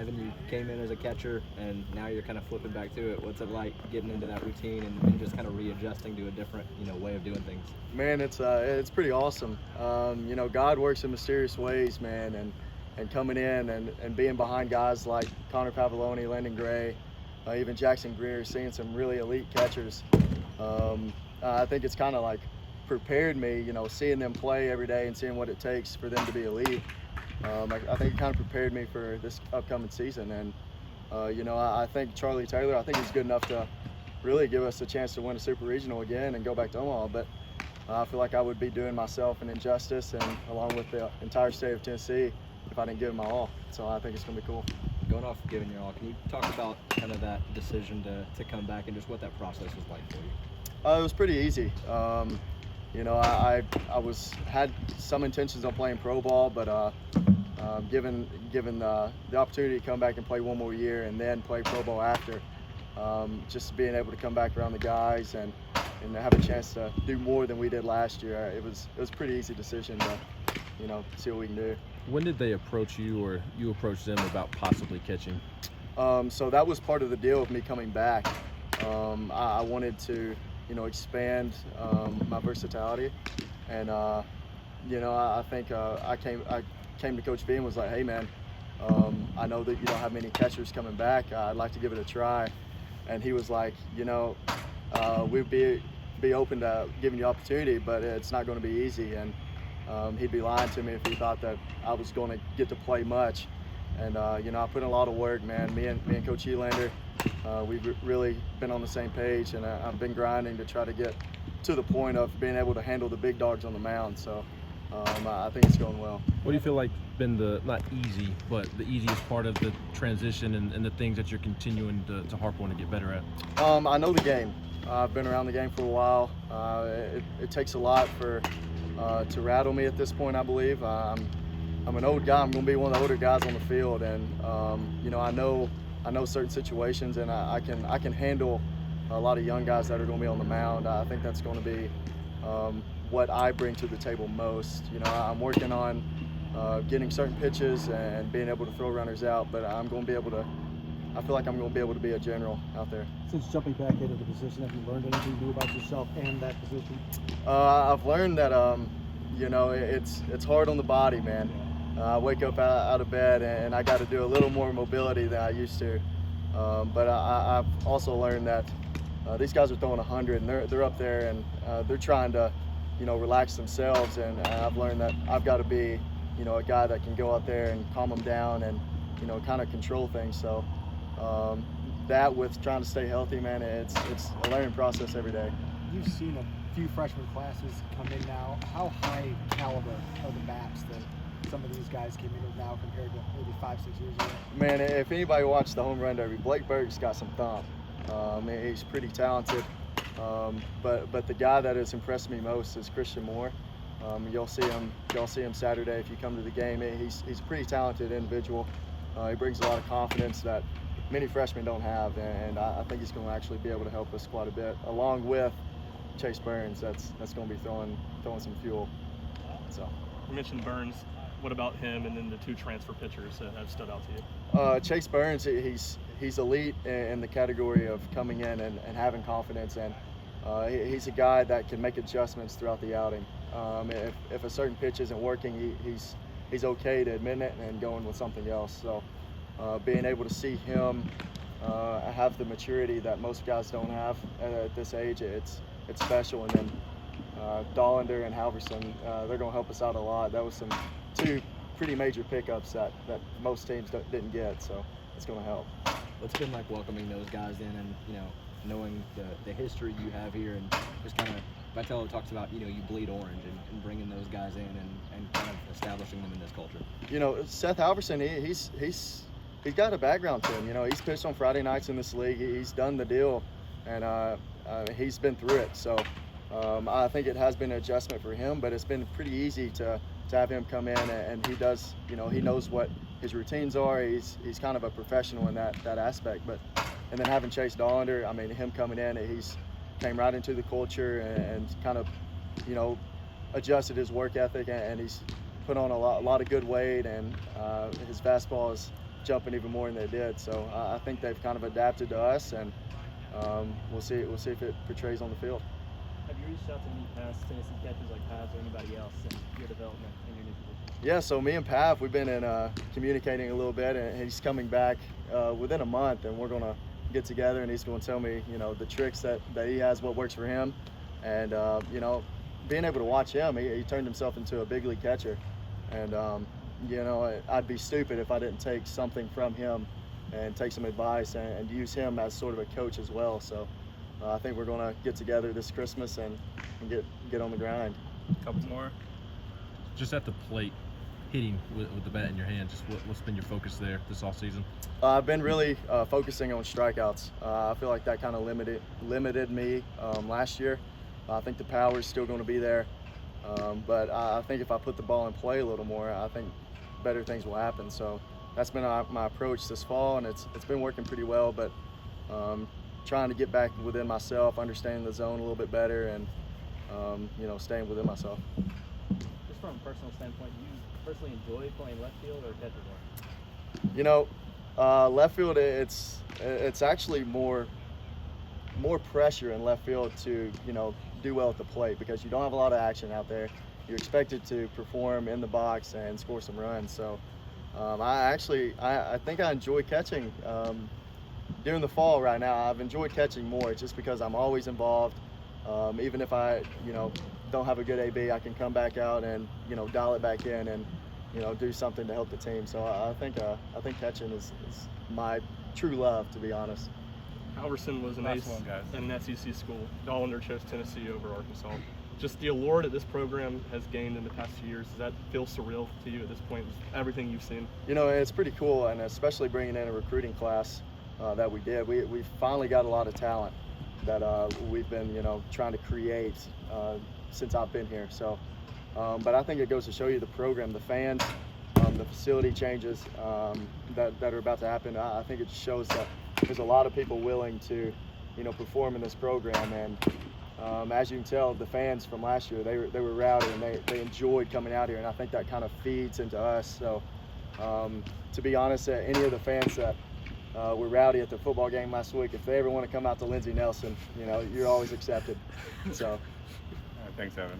Evan, you came in as a catcher, and now you're kind of flipping back to it. What's it like getting into that routine and just kind of readjusting to a different, way of doing things? Man, it's pretty awesome. God works in mysterious ways, man, and coming in and being behind guys like Connor Pavoloni, Landon Gray, even Jackson Greer, seeing some really elite catchers. I think it's kind of like prepared me, seeing them play every day and seeing what it takes for them to be elite. I think it kind of prepared me for this upcoming season. And, I think Charlie Taylor, I think he's good enough to really give us a chance to win a Super Regional again and go back to Omaha. But I feel like I would be doing myself an injustice, and along with the entire state of Tennessee, if I didn't give it my all. So I think it's going to be cool. Going off giving your all, can you talk about kind of that decision to come back and just what that process was like for you? It was pretty easy. I had some intentions on playing pro ball, but given the opportunity to come back and play one more year and then play pro ball after, just being able to come back around the guys and have a chance to do more than we did last year, it was a pretty easy decision to see what we can do. When did they approach you, or you approach them about possibly catching? So that was part of the deal of me coming back. I wanted to expand my versatility, and I think I came to Coach V and was like, hey man, I know that you don't have many catchers coming back. I'd like to give it a try. And he was like, we'd be open to giving you opportunity, but it's not going to be easy. And he'd be lying to me if he thought that I was going to get to play much. And I put in a lot of work, man. Me and Coach Elander, we've really been on the same page, and I've been grinding to try to get to the point of being able to handle the big dogs on the mound. So I think it's going well. What do you feel like been the, not easy, but the easiest part of the transition and the things that you're continuing to harp on to get better at? I know the game. I've been around the game for a while. It takes a lot to rattle me at this point, I believe. I'm an old guy. I'm going to be one of the older guys on the field, and I know certain situations, and I can handle a lot of young guys that are going to be on the mound. I think that's going to be what I bring to the table most. I'm working on getting certain pitches and being able to throw runners out, but I feel like I'm going to be able to be a general out there. Since jumping back into the position, have you learned anything new about yourself and that position? I've learned that it's hard on the body, man. I wake up out of bed and I got to do a little more mobility than I used to. But I've also learned that these guys are throwing 100, and they're up there, and they're trying to relax themselves. And I've learned that I've got to be a guy that can go out there and calm them down and kind of control things. So that, with trying to stay healthy, man, it's a learning process every day. You've seen a few freshman classes come in now. How high caliber are the bats that some of these guys came in with now compared to maybe 5-6 years ago? Man, if anybody watched the home run derby, Blake Berg's got some thump. He's pretty talented. But the guy that has impressed me most is Christian Moore. You'll see him Saturday if you come to the game. He's a pretty talented individual. He brings a lot of confidence that many freshmen don't have, and I think he's going to actually be able to help us quite a bit, along with Chase Burns. That's going to be throwing some fuel. So You mentioned Burns. What about him and then the two transfer pitchers that have stood out to you? Chase Burns, he's elite in the category of coming in and having confidence, and he's a guy that can make adjustments throughout the outing. If a certain pitch isn't working, he's okay to admit it and going with something else. So being able to see him have the maturity that most guys don't have at this age, it's special. And then Dollander and Halverson, they're going to help us out a lot. That was two pretty major pickups that most teams didn't get, so it's going to help. What's been like welcoming those guys in, and knowing the history you have here, and just kind of Vitello talks about you bleed orange, and bringing those guys in and kind of establishing them in this culture. Seth Halverson, he's got a background to him. He's pitched on Friday nights in this league. He's done the deal, and he's been through it. So I think it has been an adjustment for him, but it's been pretty easy to have him come in, and he does, he knows what his routines are. He's kind of a professional in that aspect. And then having Chase Dollander, him coming in, he's came right into the culture and kind of, adjusted his work ethic, and he's put on a lot of good weight, and his fastball is jumping even more than they did. So I think they've kind of adapted to us, and we'll see if it portrays on the field. Have you reached out to any past Tennessee catchers like Paz or anybody else in your development in your new position? Yeah, so me and Pav, we've been communicating a little bit, and he's coming back within a month, and we're going to get together, and he's going to tell me, the tricks that he has, what works for him, and, being able to watch him, he turned himself into a big league catcher, and, I'd be stupid if I didn't take something from him and take some advice and use him as sort of a coach as well. So I think we're going to get together this Christmas and get on the grind. Couple more. Just at the plate, hitting with the bat in your hand, just what's been your focus there this offseason? I've been really focusing on strikeouts. I feel like that kind of limited me last year. I think the power is still going to be there, but I think if I put the ball in play a little more, I think better things will happen. So that's been my approach this fall, and it's been working pretty well. But trying to get back within myself, understanding the zone a little bit better, and staying within myself. Just from a personal standpoint, do you personally enjoy playing left field or catcher more? Left field, it's actually more pressure in left field to do well at the plate, because you don't have a lot of action out there. You're expected to perform in the box and score some runs. So I think I enjoy catching during the fall. Right now, I've enjoyed catching more just because I'm always involved. Even if I don't have a good AB, I can come back out and dial it back in and do something to help the team. So I think catching is my true love, to be honest. Halverson was an ace in an SEC school. Dollander chose Tennessee over Arkansas. Just the allure that this program has gained in the past few years, does that feel surreal to you at this point with everything you've seen? It's pretty cool, and especially bringing in a recruiting class that we did. We finally got a lot of talent that we've been trying to create since I've been here. So, but I think it goes to show you the program, the fans, the facility changes that are about to happen. I think it shows that there's a lot of people willing to perform in this program, and as you can tell, the fans from last year, they were rowdy, and they enjoyed coming out here, and I think that kind of feeds into us. So to be honest, any of the fans that were rowdy at the football game last week, if they ever want to come out to Lindsey Nelson, you're always accepted. So Thanks, Evan.